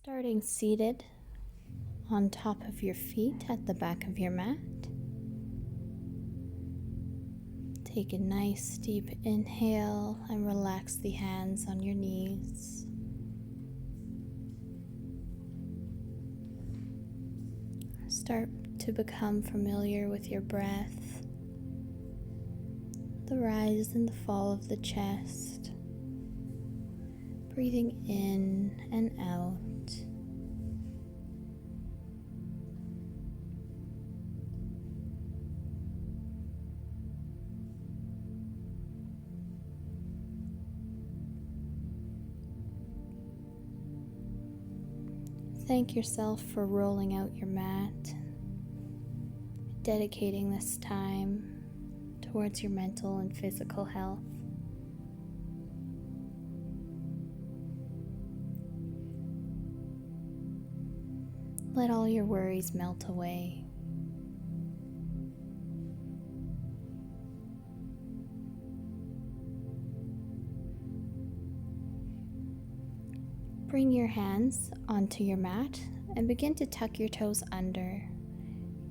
Starting seated on top of your feet at the back of your mat. Take a nice deep inhale and relax the hands on your knees. Start to become familiar with your breath, the rise and the fall of the chest, breathing in and out. Thank yourself for rolling out your mat, dedicating this time towards your mental and physical health. Let all your worries melt away. Bring your hands onto your mat and begin to tuck your toes under.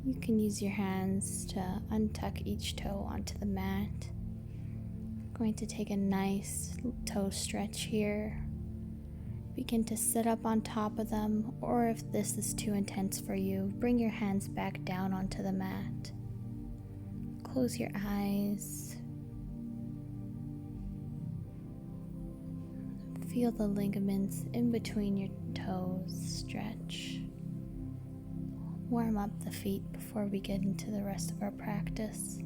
You can use your hands to untuck each toe onto the mat. I'm going to take a nice toe stretch here. Begin to sit up on top of them, or if this is too intense for you, bring your hands back down onto the mat. Close your eyes. Feel the ligaments in between your toes stretch. Warm up the feet before we get into the rest of our practice.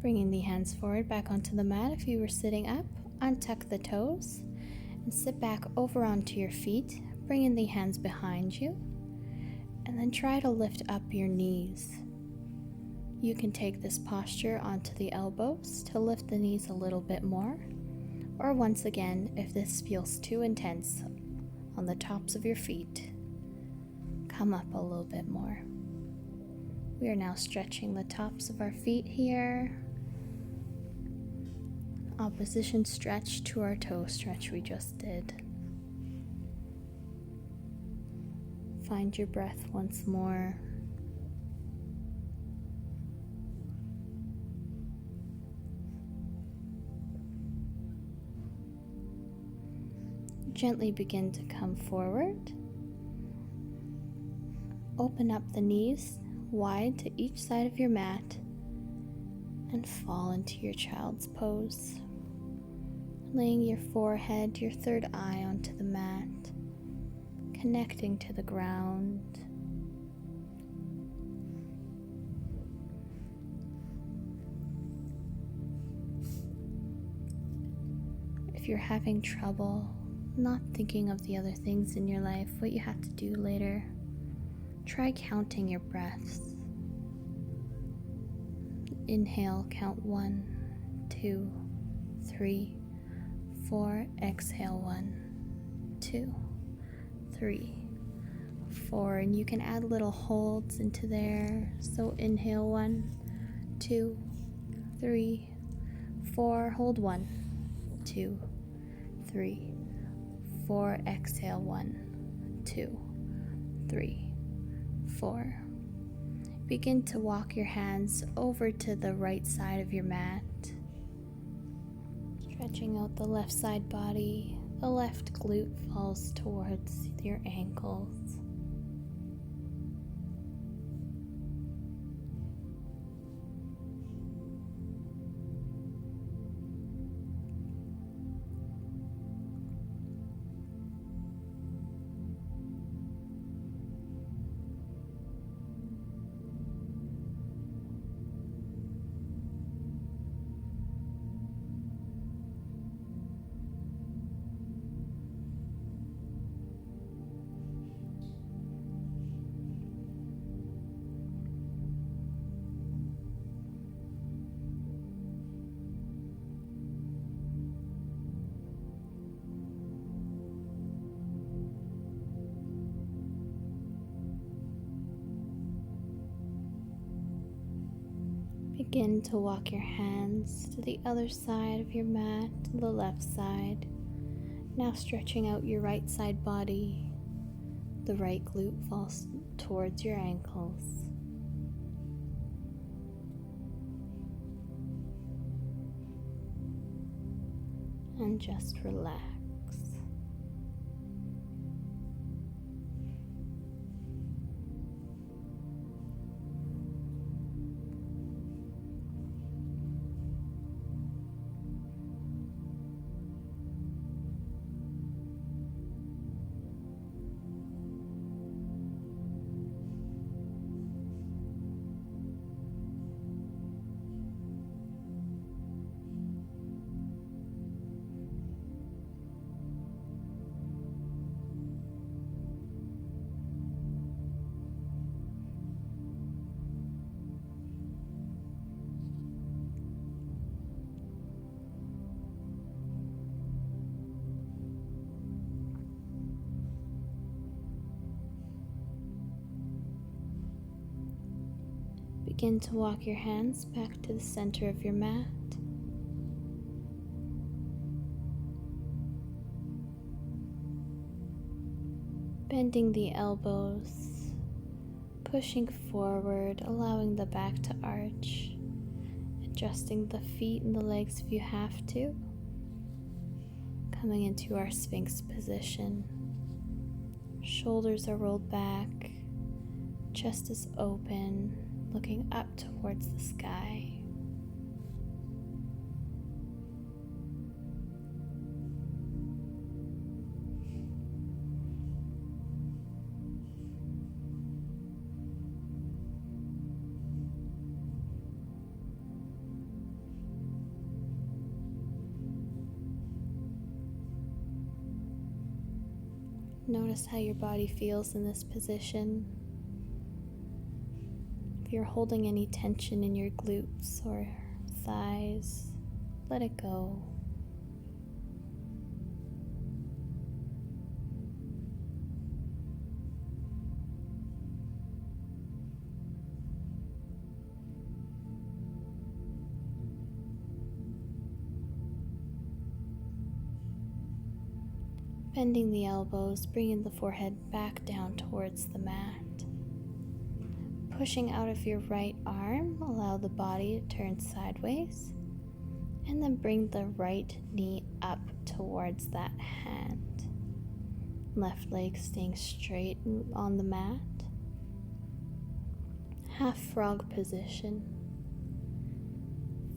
Bringing the hands forward back onto the mat. If you were sitting up, untuck the toes and sit back over onto your feet, bringing the hands behind you, and then try to lift up your knees. You can take this posture onto the elbows to lift the knees a little bit more, or once again, if this feels too intense, on the tops of your feet, come up a little bit more. We are now stretching the tops of our feet here. Opposition stretch to our toe stretch we just did. Find your breath once more. Gently begin to come forward. Open up the knees wide to each side of your mat and fall into your child's pose. Laying your forehead, your third eye onto the mat, connecting to the ground. If you're having trouble not thinking of the other things in your life, what you have to do later, try counting your breaths. Inhale, count 1, 2, 3, 4. Exhale, 1, 2, 3, 4. And you can add little holds into there. So inhale, 1, 2, 3, 4. Hold 1, 2, 3, 4. Exhale, 1, 2, 3, 4. Begin to walk your hands over to the right side of your mat, stretching out the left side body. The left glute falls towards your ankles. Begin to walk your hands to the other side of your mat, to the left side. Now stretching out your right side body. The right glute falls towards your ankles. And just relax. Begin to walk your hands back to the center of your mat. Bending the elbows, pushing forward, allowing the back to arch, adjusting the feet and the legs if you have to. Coming into our Sphinx position. Shoulders are rolled back, chest is open, looking up towards the sky. Notice how your body feels in this position. If you're holding any tension in your glutes or thighs, let it go. Bending the elbows, bringing the forehead back down towards the mat. Pushing out of your right arm, allow the body to turn sideways. And then bring the right knee up towards that hand. Left leg staying straight on the mat. Half frog position.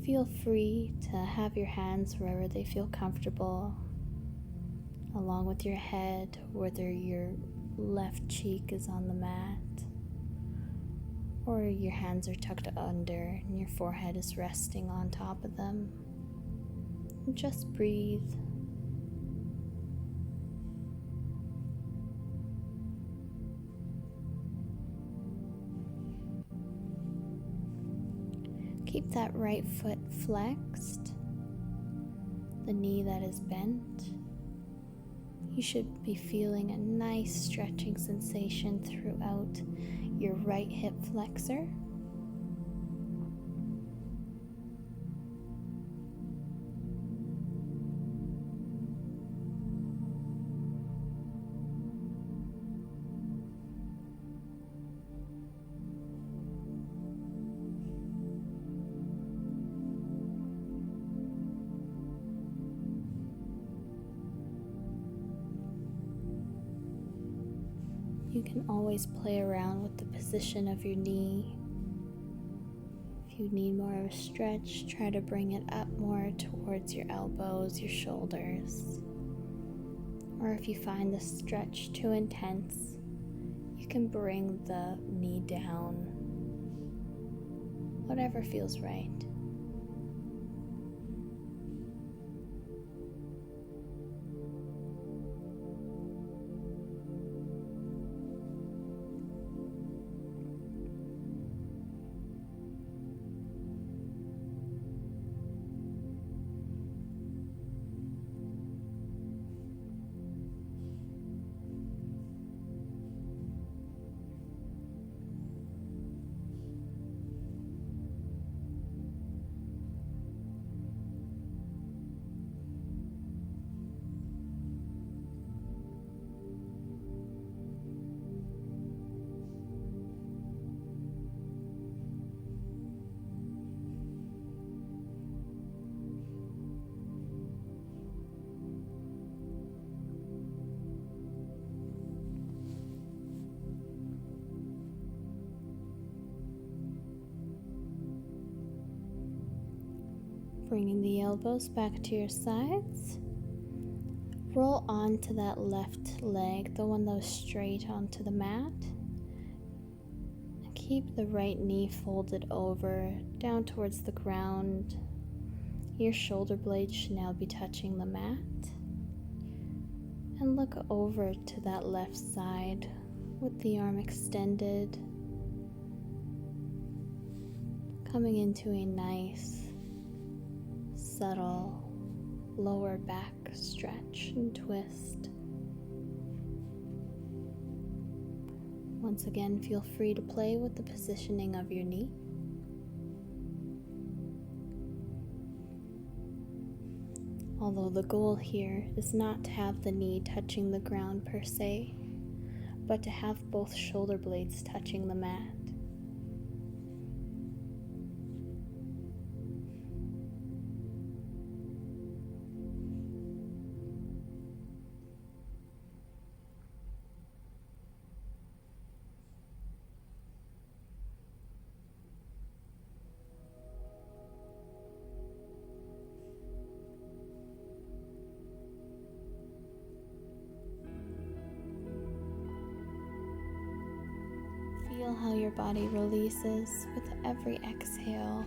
Feel free to have your hands wherever they feel comfortable, along with your head, whether your left cheek is on the mat or your hands are tucked under and your forehead is resting on top of them. And just breathe. Keep that right foot flexed, the knee that is bent. You should be feeling a nice stretching sensation throughout your right hip flexor. You can always play around with the position of your knee. If you need more of a stretch, try to bring it up more towards your elbows, your shoulders. Or if you find the stretch too intense, you can bring the knee down. Whatever feels right. Bringing the elbows back to your sides. Roll onto that left leg, the one that was straight onto the mat. And keep the right knee folded over, down towards the ground. Your shoulder blades should now be touching the mat. And look over to that left side with the arm extended. Coming into a nice, subtle lower back stretch and twist. Once again, feel free to play with the positioning of your knee. Although the goal here is not to have the knee touching the ground per se, but to have both shoulder blades touching the mat. Feel how your body releases with every exhale.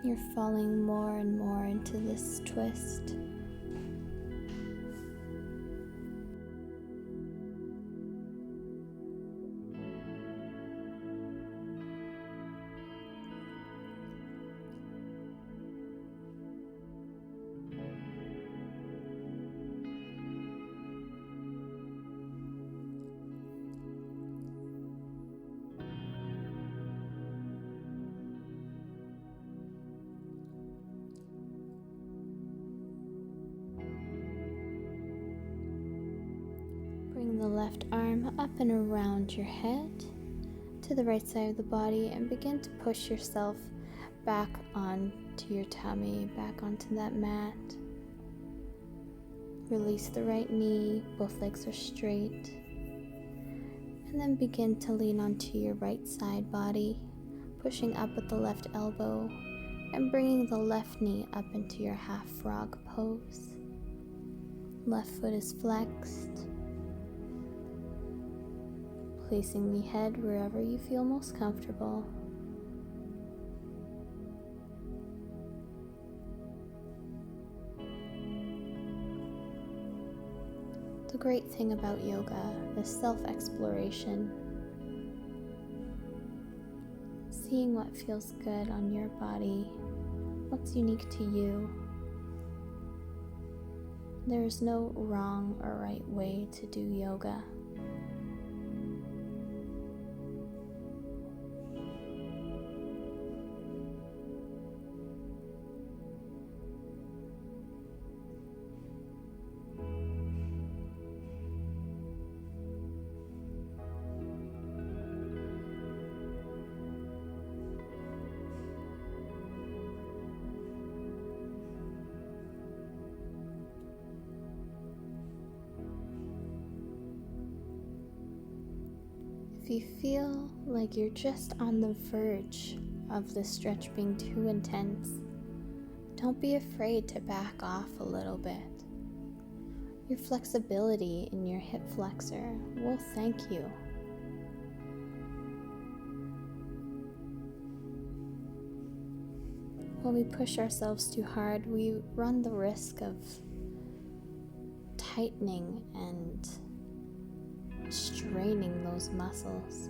You're falling more and more into this twist. Bring the left arm up and around your head to the right side of the body and begin to push yourself back onto your tummy, back onto that mat. Release the right knee, both legs are straight. And then begin to lean onto your right side body, pushing up with the left elbow and bringing the left knee up into your half frog pose. Left foot is flexed. Placing the head wherever you feel most comfortable. The great thing about yoga is self-exploration. Seeing what feels good on your body, what's unique to you. There is no wrong or right way to do yoga. If you feel like you're just on the verge of the stretch being too intense, don't be afraid to back off a little bit. Your flexibility in your hip flexor will thank you. When we push ourselves too hard, we run the risk of tightening and straining those muscles.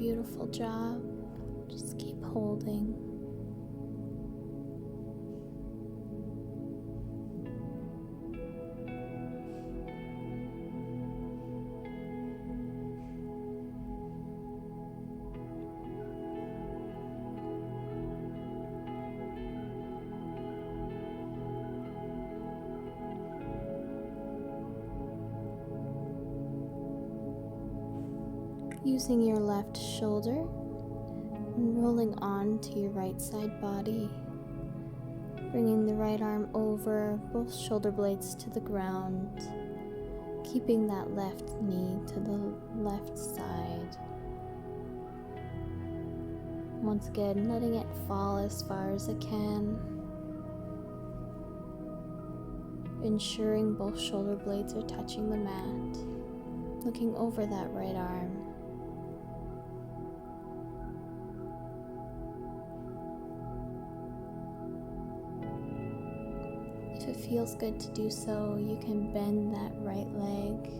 beautiful job. Just keep holding. Using your left shoulder and rolling on to your right side body, bringing the right arm over both shoulder blades to the ground, keeping that left knee to the left side. Once again, letting it fall as far as it can, ensuring both shoulder blades are touching the mat, looking over that right arm. If it feels good to do so, you can bend that right leg.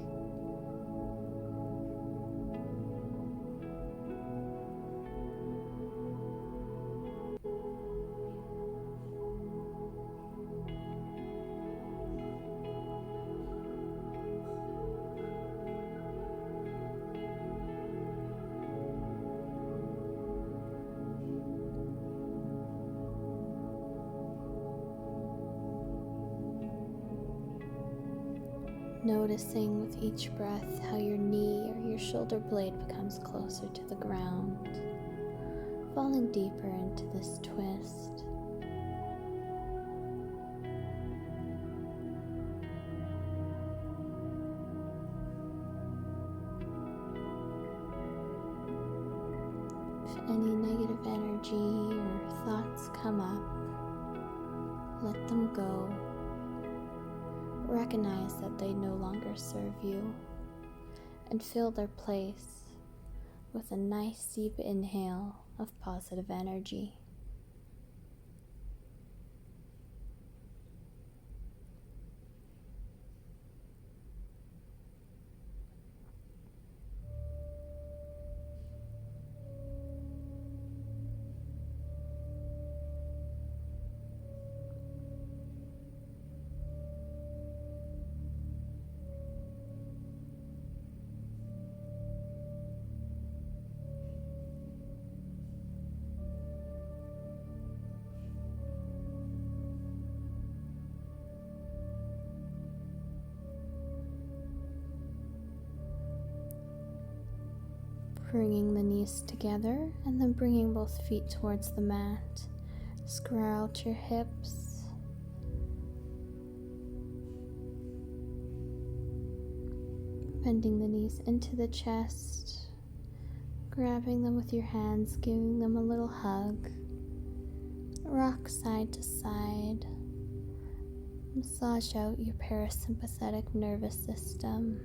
Noticing with each breath how your knee or your shoulder blade becomes closer to the ground, falling deeper into this twist. If any negative energy or thoughts come up, let them go. Recognize that they no longer serve you and fill their place with a nice deep inhale of positive energy. Bringing the knees together and then bringing both feet towards the mat. Square out your hips. Bending the knees into the chest. Grabbing them with your hands, giving them a little hug. Rock side to side. Massage out your parasympathetic nervous system.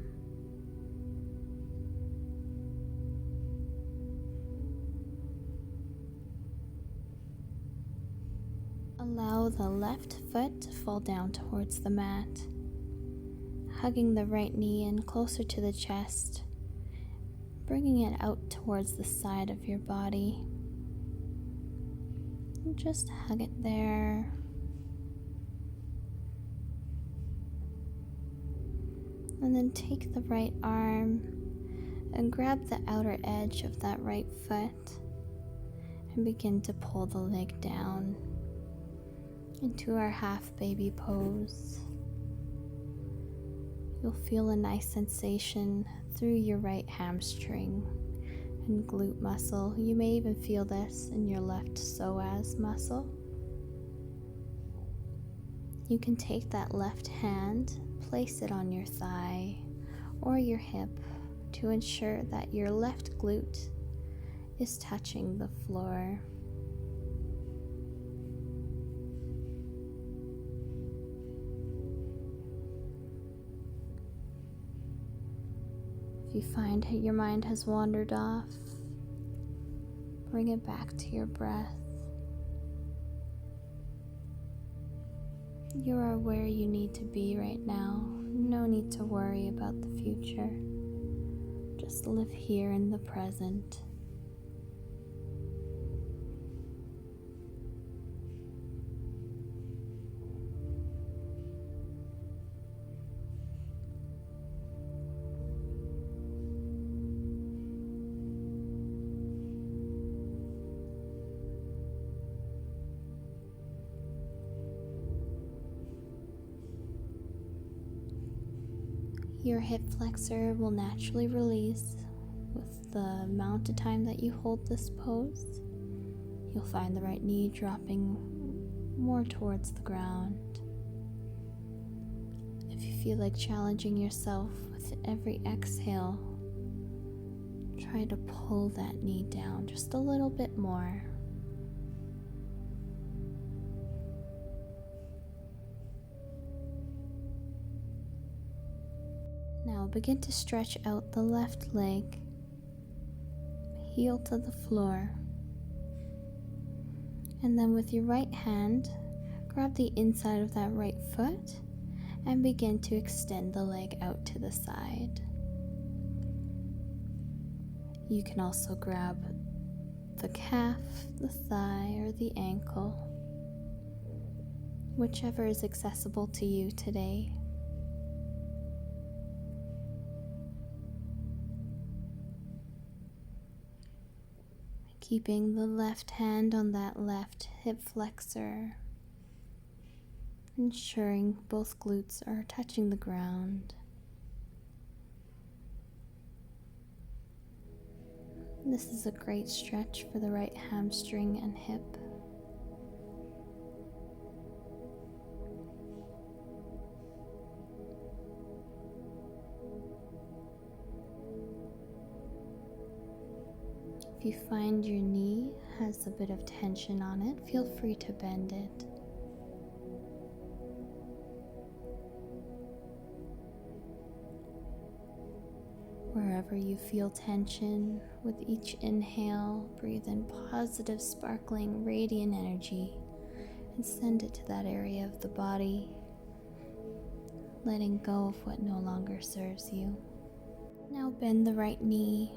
Allow the left foot to fall down towards the mat, hugging the right knee in closer to the chest, bringing it out towards the side of your body. And just hug it there. And then take the right arm and grab the outer edge of that right foot and begin to pull the leg down into our half baby pose. You'll feel a nice sensation through your right hamstring and glute muscle. You may even feel this in your left psoas muscle. You can take that left hand, place it on your thigh or your hip to ensure that your left glute is touching the floor. If you find your mind has wandered off, bring it back to your breath. You are where you need to be right now. No need to worry about the future. Just live here in the present. Your hip flexor will naturally release with the amount of time that you hold this pose. You'll find the right knee dropping more towards the ground. If you feel like challenging yourself with every exhale, try to pull that knee down just a little bit more. Now begin to stretch out the left leg, heel to the floor, and then with your right hand, grab the inside of that right foot and begin to extend the leg out to the side. You can also grab the calf, the thigh, or the ankle, whichever is accessible to you today. Keeping the left hand on that left hip flexor, ensuring both glutes are touching the ground. This is a great stretch for the right hamstring and hip. If you find your knee has a bit of tension on it, feel free to bend it. Wherever you feel tension, with each inhale, breathe in positive, sparkling, radiant energy and send it to that area of the body, letting go of what no longer serves you. Now bend the right knee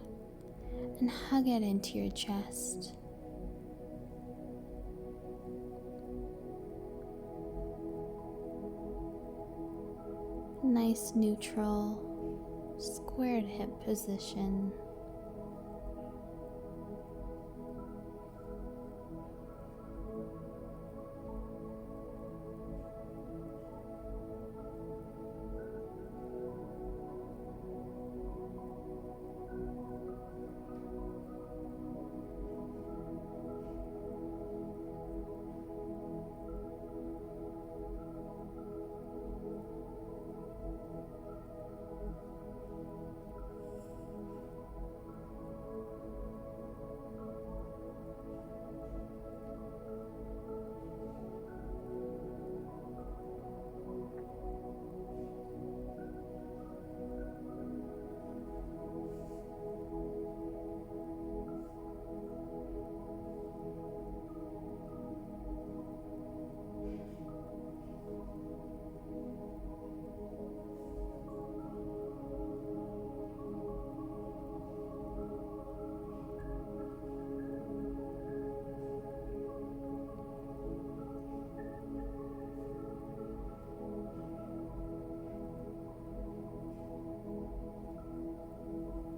and hug it into your chest. Nice neutral, squared hip position.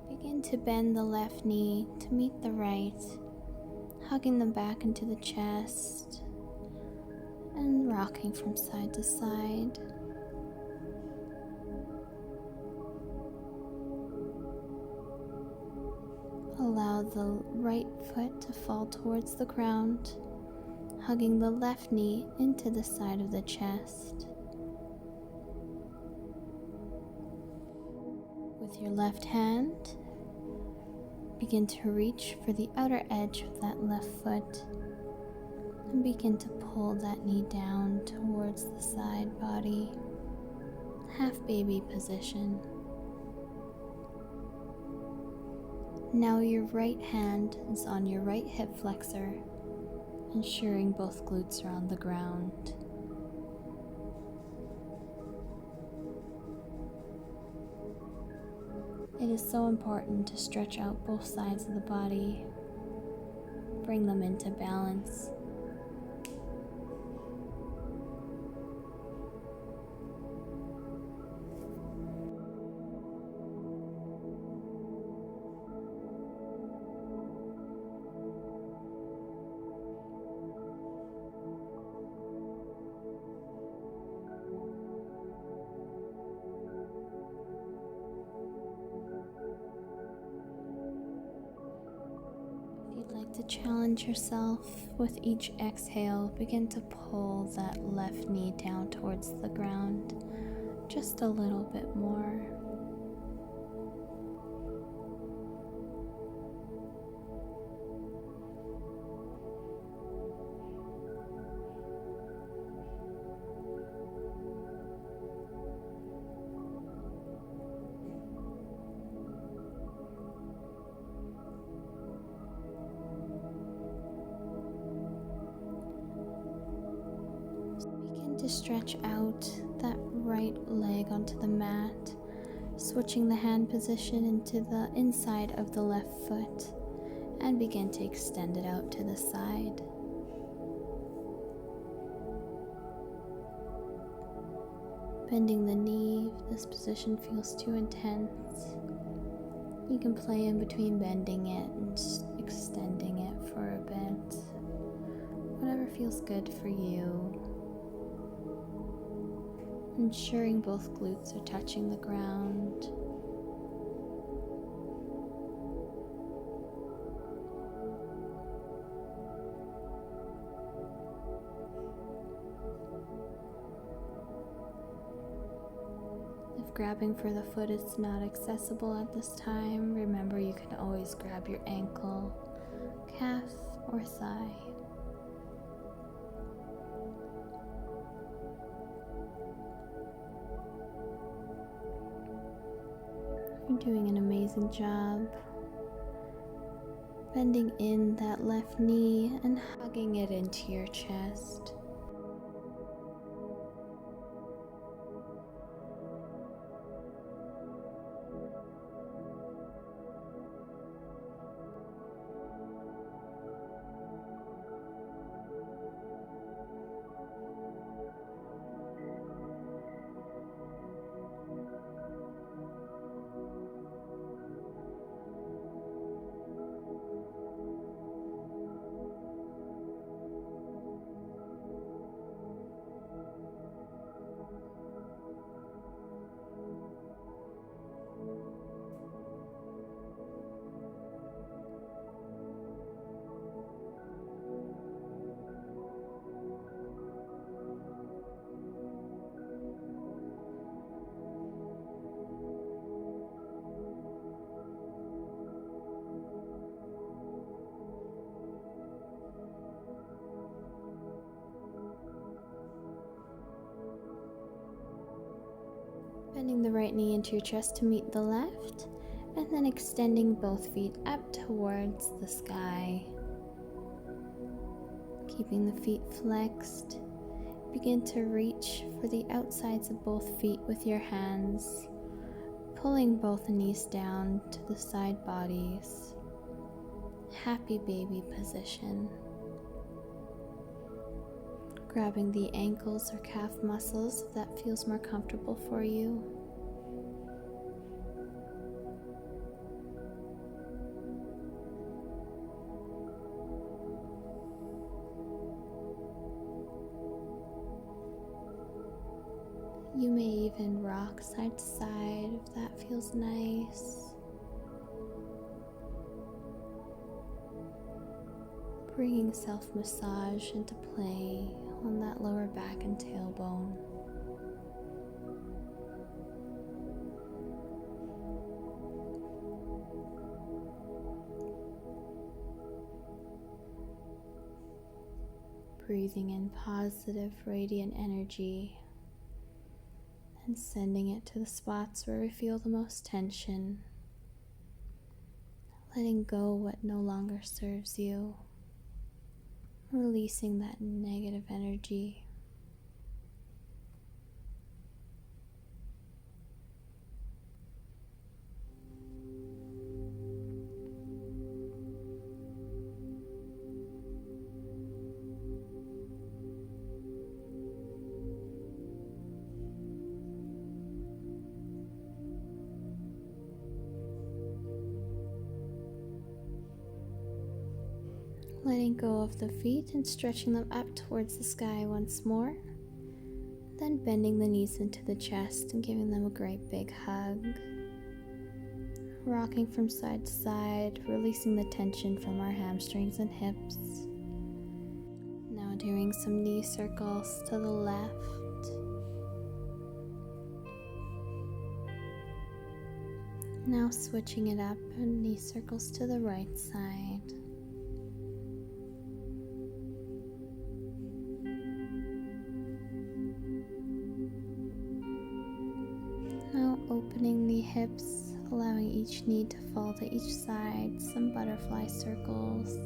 Begin to bend the left knee to meet the right, hugging them back into the chest and rocking from side to side. Allow the right foot to fall towards the ground, hugging the left knee into the side of the chest. With your left hand, begin to reach for the outer edge of that left foot and begin to pull that knee down towards the side body, half baby position. Now your right hand is on your right hip flexor, ensuring both glutes are on the ground. It is so important to stretch out both sides of the body, bring them into balance. To challenge yourself with each exhale, begin to pull that left knee down towards the ground just a little bit more. Begin to stretch out that right leg onto the mat, switching the hand position into the inside of the left foot, and begin to extend it out to the side. Bending the knee if this position feels too intense. You can play in between bending it and extending it for a bit. Whatever feels good for you. Ensuring both glutes are touching the ground. If grabbing for the foot is not accessible at this time, remember you can always grab your ankle, calf, or thigh. You're doing an amazing job. Bending in that left knee and hugging it into your chest. Bending the right knee into your chest to meet the left, and then extending both feet up towards the sky. Keeping the feet flexed, begin to reach for the outsides of both feet with your hands, pulling both knees down to the side bodies. Happy baby position. Grabbing the ankles or calf muscles if that feels more comfortable for you. You may even rock side to side if that feels nice. Bringing self-massage into play on that lower back and tailbone. Breathing in positive, radiant energy and sending it to the spots where we feel the most tension. Letting go what no longer serves you. Releasing that negative energy. Letting go of the feet and stretching them up towards the sky once more. Then bending the knees into the chest and giving them a great big hug. rocking from side to side, releasing the tension from our hamstrings and hips. Now doing some knee circles to the left. Now switching it up and knee circles to the right side. Now opening the hips, allowing each knee to fall to each side, some butterfly circles.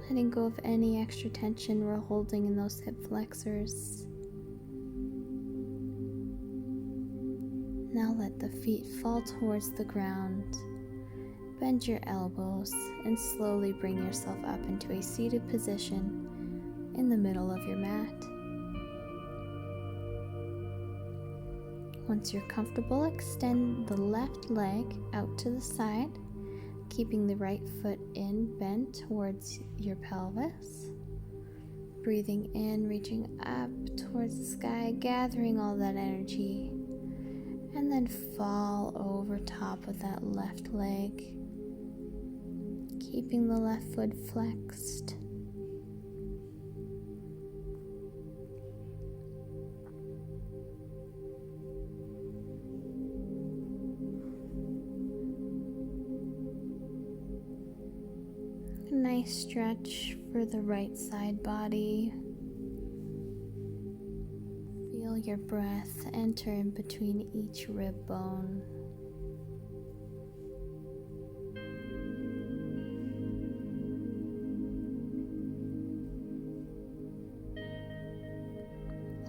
Letting go of any extra tension we're holding in those hip flexors. Now let the feet fall towards the ground. Bend your elbows and slowly bring yourself up into a seated position in the middle of your mat. Once you're comfortable, extend the left leg out to the side, keeping the right foot in, bent towards your pelvis. Breathing in, reaching up towards the sky, gathering all that energy. And then fall over top of that left leg, keeping the left foot flexed. A nice stretch for the right side body. Feel your breath enter in between each rib bone.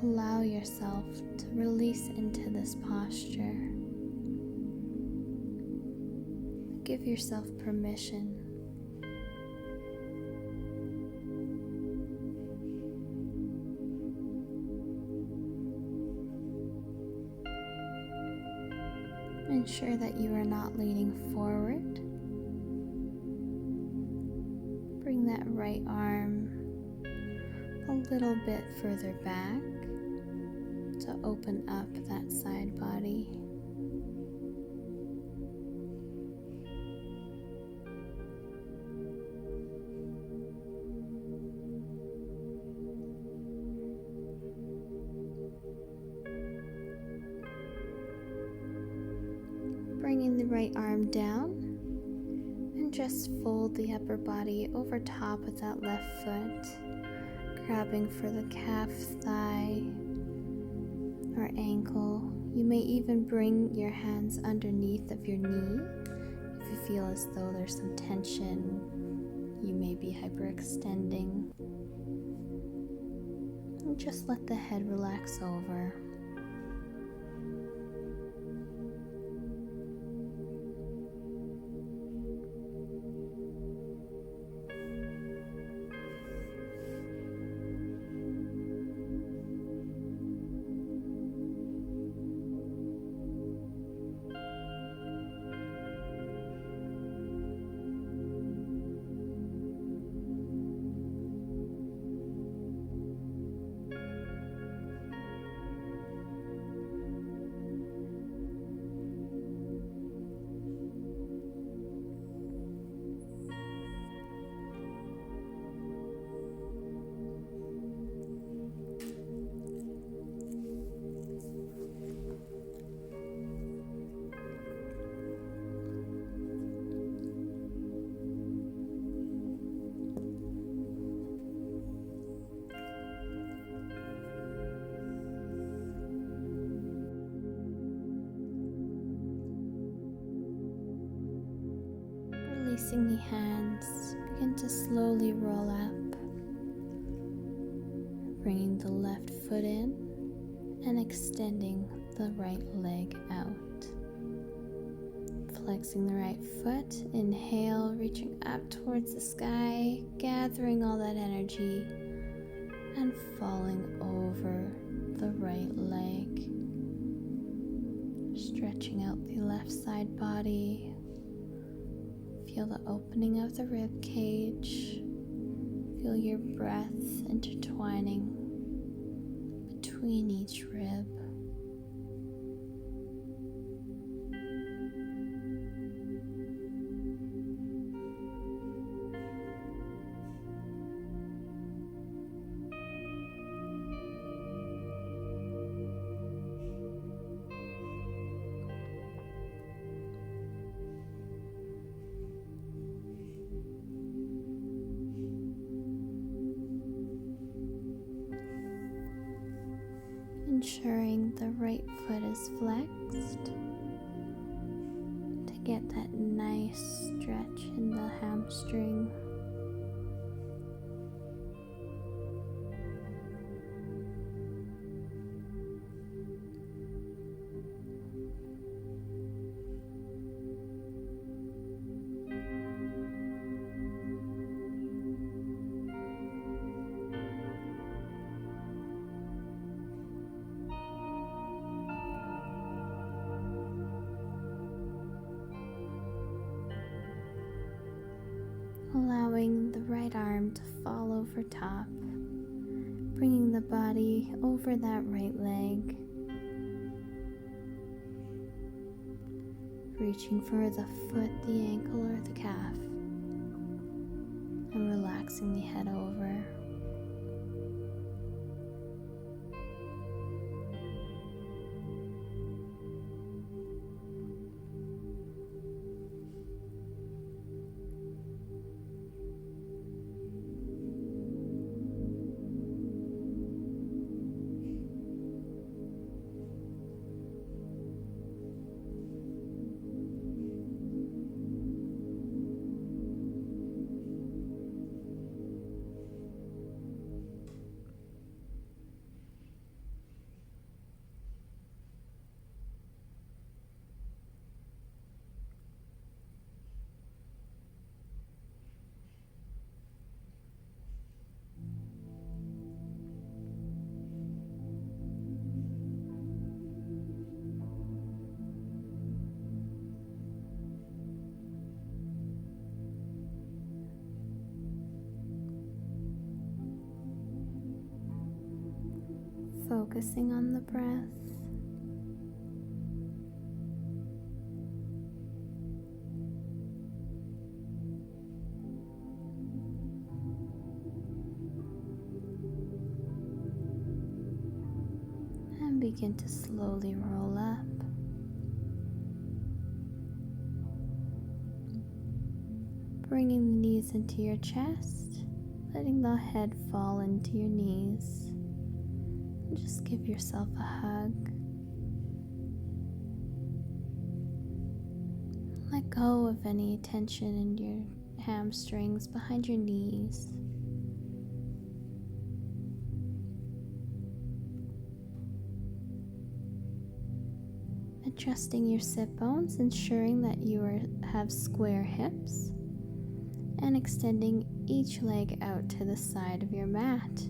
Allow yourself to release into this posture. Give yourself permission. Ensure that you are not leaning forward. Bring that right arm a little bit further back to open up that side body. Bringing the right arm down and just fold the upper body over top of that left foot, grabbing for the calf, thigh, or ankle. You may even bring your hands underneath of your knee if you feel as though there's some tension. You may be hyperextending. And just let the head relax over. Releasing the hands, begin to slowly roll up, bringing the left foot in and extending the right leg out. Flexing the right foot, inhale, reaching up towards the sky, gathering all that energy and falling over the right leg. Stretching out the left side body. Feel the opening of the rib cage. Feel your breath intertwining between each rib. ensuring the right foot is flexed to get that nice stretch in the hamstring. Allowing the right arm to fall over top, bringing the body over that right leg, reaching for the foot, the ankle, or the calf, and relaxing the head over. Focusing on the breath. And begin to slowly roll up. Bringing the knees into your chest, letting the head fall into your knees. Just give yourself a hug. Let go of any tension in your hamstrings behind your knees. Adjusting your sit bones, ensuring that you have square hips, and extending each leg out to the side of your mat.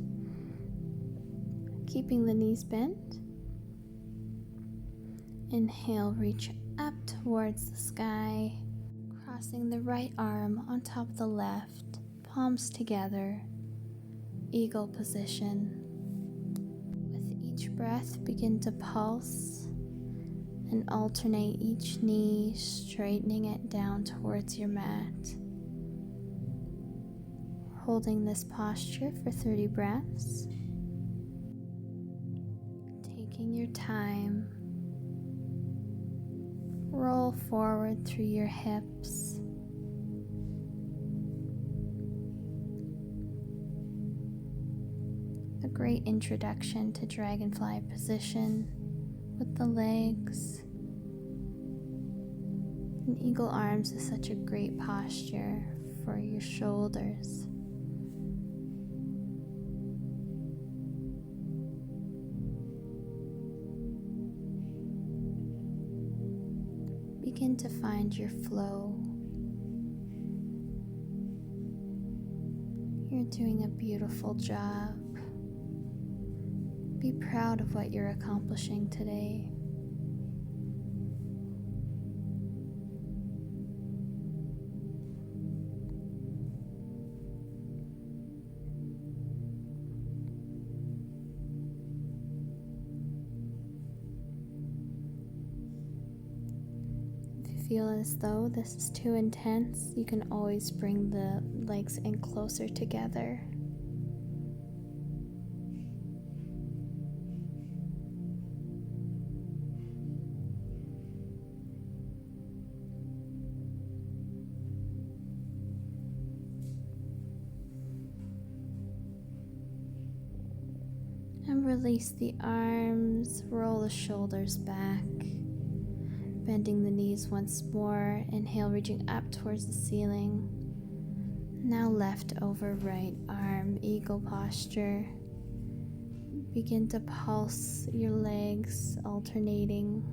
Keeping the knees bent. Inhale, reach up towards the sky, crossing the right arm on top of the left, palms together, eagle position. With each breath, begin to pulse and alternate each knee, straightening it down towards your mat. Holding this posture for 30 breaths. Taking your time, roll forward through your hips. A great introduction to dragonfly position with the legs. And eagle arms is such a great posture for your shoulders. Begin to find your flow. You're doing a beautiful job. Be proud of what you're accomplishing today. Feel as though this is too intense, you can always bring the legs in closer together. And And release the arms, roll the shoulders back, bending the knees once more. Inhale, reaching up towards the ceiling. Now left over right arm, eagle posture. Begin to pulse your legs, alternating.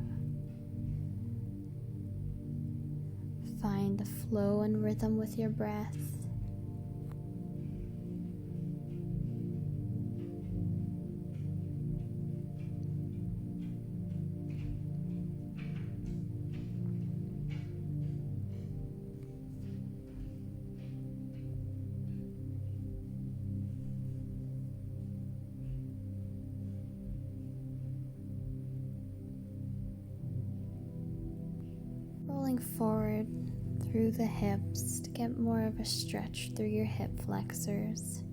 Find a flow and rhythm with your breath. Rolling forward through the hips to get more of a stretch through your hip flexors.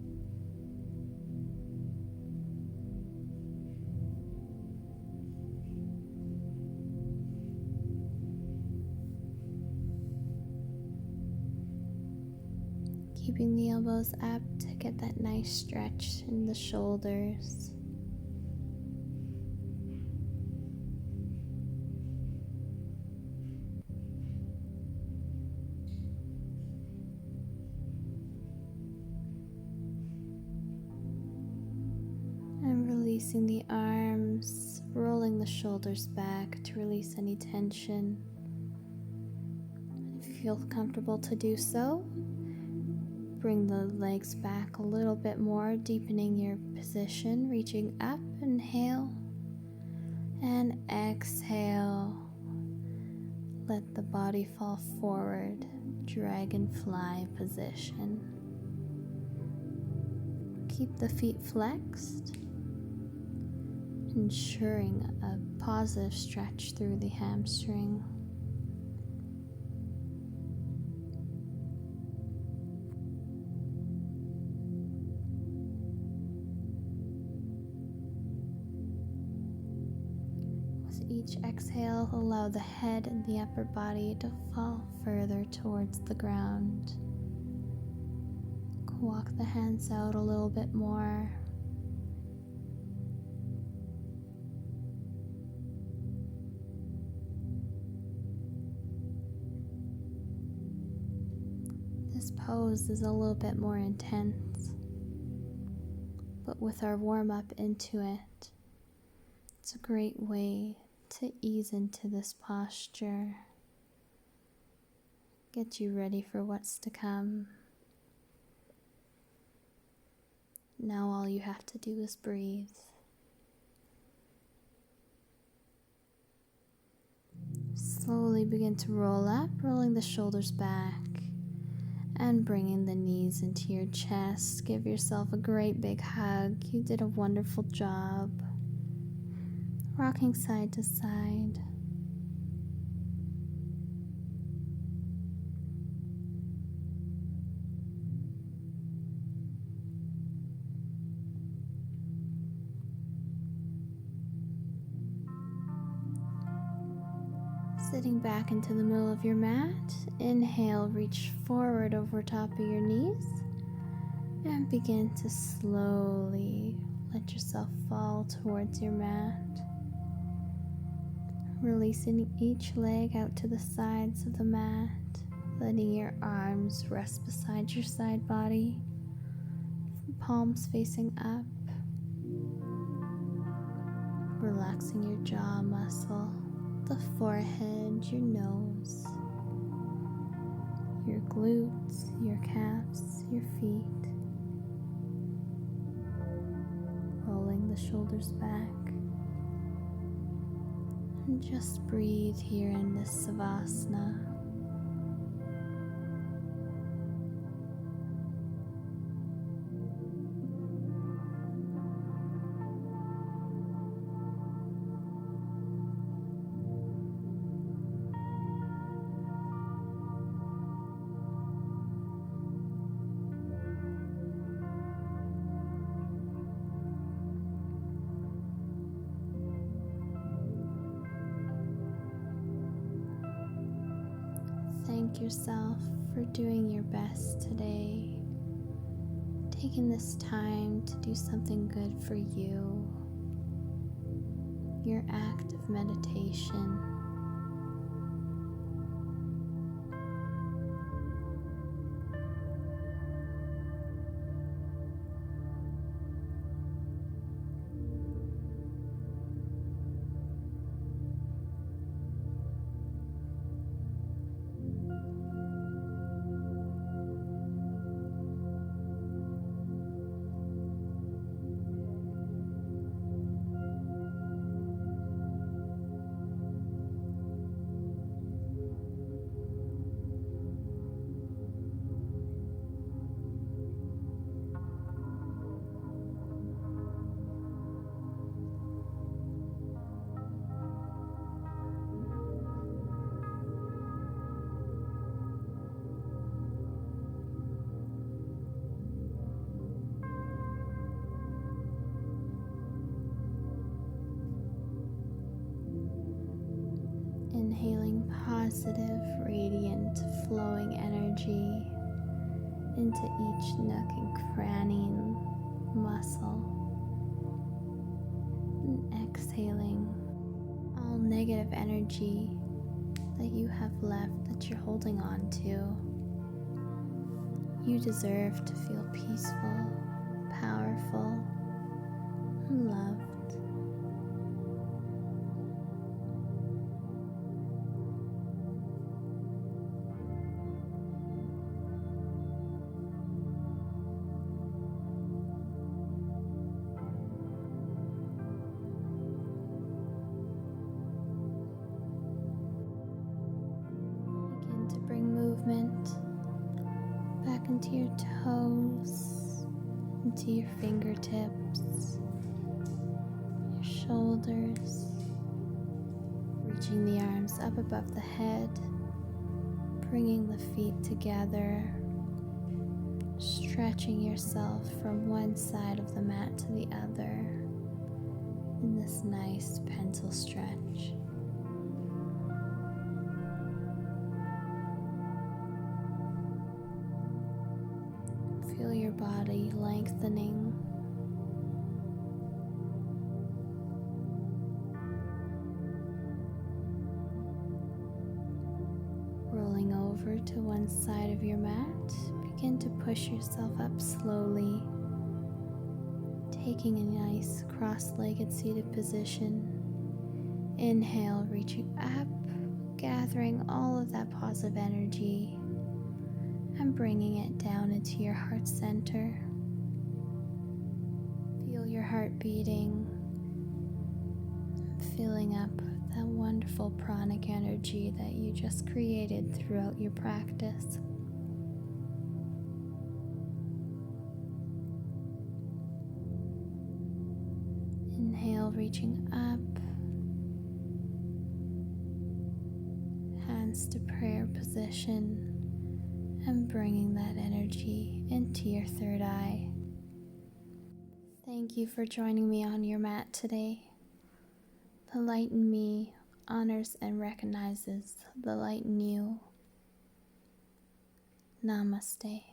Keeping the elbows up to get that nice stretch in the shoulders. Releasing the arms, rolling the shoulders back to release any tension. If you feel comfortable to do so, bring the legs back a little bit more, deepening your position, reaching up, inhale, and exhale. Let the body fall forward, dragonfly position. Keep the feet flexed, ensuring a positive stretch through the hamstring. With each exhale, allow the head and the upper body to fall further towards the ground. Walk the hands out a little bit more. This pose is a little bit more intense, but with our warm-up into it, it's a great way to ease into this posture, get you ready for what's to come. Now all you have to do is breathe. Slowly begin to roll up, rolling the shoulders back and bringing the knees into your chest. Give yourself a great big hug. You did a wonderful job. Rocking side to side. Sitting back into the middle of your mat, inhale, reach forward over top of your knees, and begin to slowly let yourself fall towards your mat. Releasing each leg out to the sides of the mat, letting your arms rest beside your side body, palms facing up, relaxing your jaw muscle, the forehead, your nose, your glutes, your calves, your feet. Rolling the shoulders back. And just breathe here in this Savasana. Thank yourself for doing your best today, taking this time to do something good for you. your act of meditation. Inhaling positive, radiant, flowing energy into each nook and cranny, muscle, and exhaling all negative energy that you have left that you're holding on to. You deserve to feel peaceful, powerful, and loved. Begin to bring movement back into your toes, into your fingertips, your shoulders, reaching the arms up above the head, bringing the feet together, stretching yourself from one side of the mat to the other in this nice pencil stretch. Feel your body lengthening. Rolling over to one side of your mat, begin to push yourself up slowly, taking a nice cross-legged seated position. Inhale, reaching up, gathering all of that positive energy and bringing it down into your heart center. Feel your heart beating, filling up that wonderful pranic energy that you just created throughout your practice. Inhale, reaching up, hands to prayer position, and bringing that energy into your third eye. Thank you for joining me on your mat today. The light in me honors and recognizes the light in you. Namaste.